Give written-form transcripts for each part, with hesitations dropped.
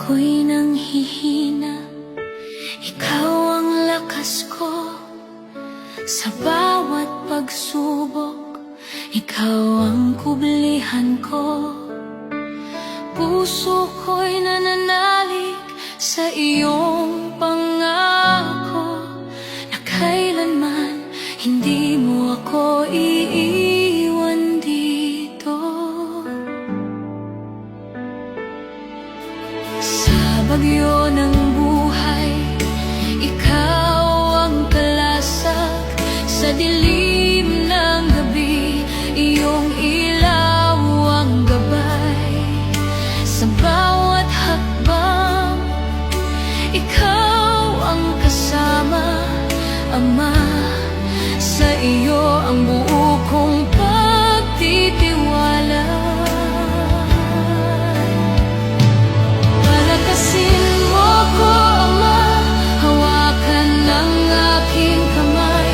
ako'y nanghihina, ikaw ang lakas ko. Sa bawat pagsubok, ikaw ang kublihan ko. Puso ko'y nananalig sa iyong pangako, na kailanman hindi mo ako iiwan dito. Sa bagyo ng buhay, ikaw ang kalasag. Sa dilim ng gabi, iyong ilaw ang gabay. Sa bawat hakbang, ikaw ang kasama, Ama. Sa iyo ang buo kong pagtitiwala. Palakasin mo ko, Ama, hawakan ng aking kamay.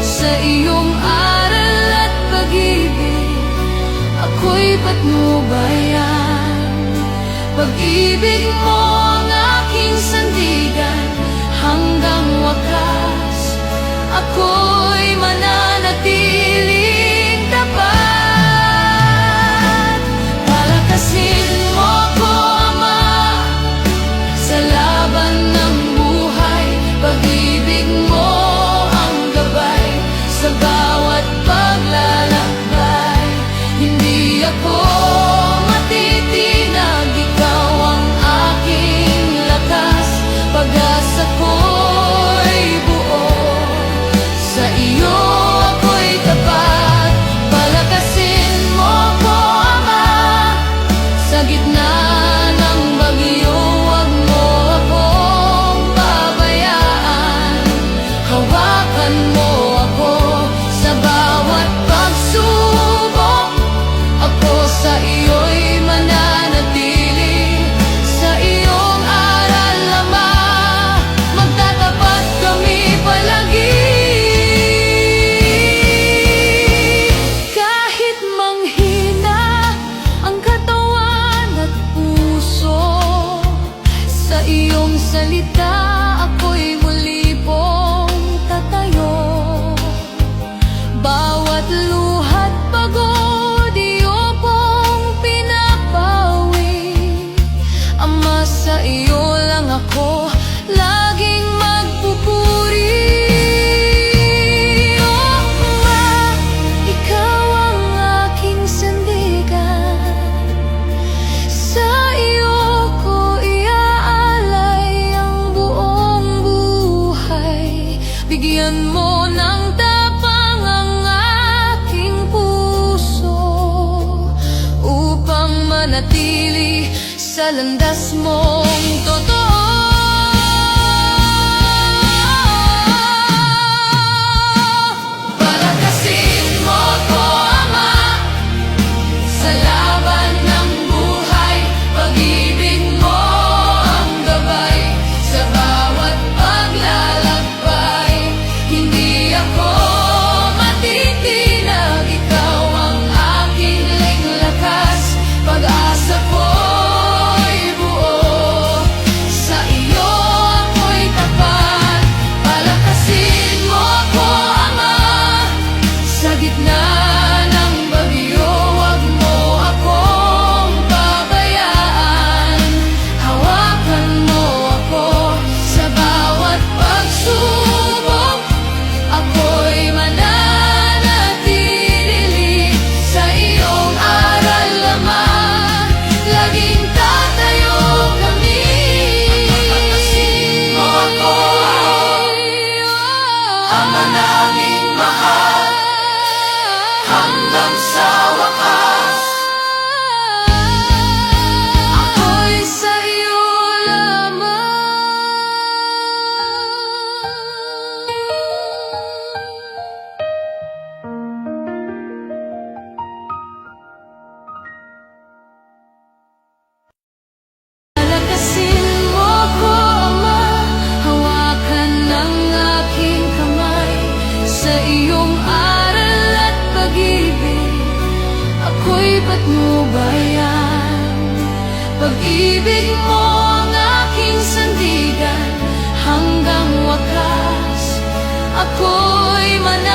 Sa iyong aral at pag-ibig, ako'y patnubayan. Pag-ibig mo ang aking sandigan, hanggang wakas ako'y mananatiling tapat. Palakasin mo ko, Ama, sa laban ng buhay. Pag-ibig mo ang gabay sa bawat paglalakbay. Hindi ako matitinag, ikaw ang aking lakas. Pag-asa ko'y buo, sa iyo ako'y tapat. Palakasin mo ko, Ama, sa gitna ng bagyo, huwag mo akong pabayaan. Hawakan mo ako sa bawat pagsubok, ako sa iyo'y mananatili. Sa iyong aral, Ama, magtatapat kami palagi. Kahit manghina ang katawan at puso, sa iyong salita ako'y muli pong tatayo. Bawat luha't pagod, iyo pong pinapawi. Ama, sa iyo lang ako laging magpupuri. Oh, Ama, ikaw ang aking sandigan. Sa iyo ko iaalay ang buong buhay. Bigyan mo ng tapang ang aking puso, upang manatili sa landas mong totoo. Palakasin mo ko, Ama, sa laban ng buhay. Pag-ibig mo ang gabay sa bawat paglalakbay. Hindi ako matitinag, ikaw ang aking lakas. Pag-asa ko'y buo, sa iyo ako'y tapat. Palakasin mo ako, Ama, sa gitna ng bagyo, huwag mo akong pabayaan. Hawakan mo ako sa bawat pagsubok, ako'y mananatili. Sa iyong aral, Ama, laging tatayo kami. Palakasin mo ako, Ama naming mahal, hanggang sa wakas ako'y sa iyo lamang. Palakasin mo ko, Ama, hawakan ng aking kamay. Sa iyong aral at pag-ibig, ako'y patnubayan. Pag-ibig mo ang ako'y mananatiling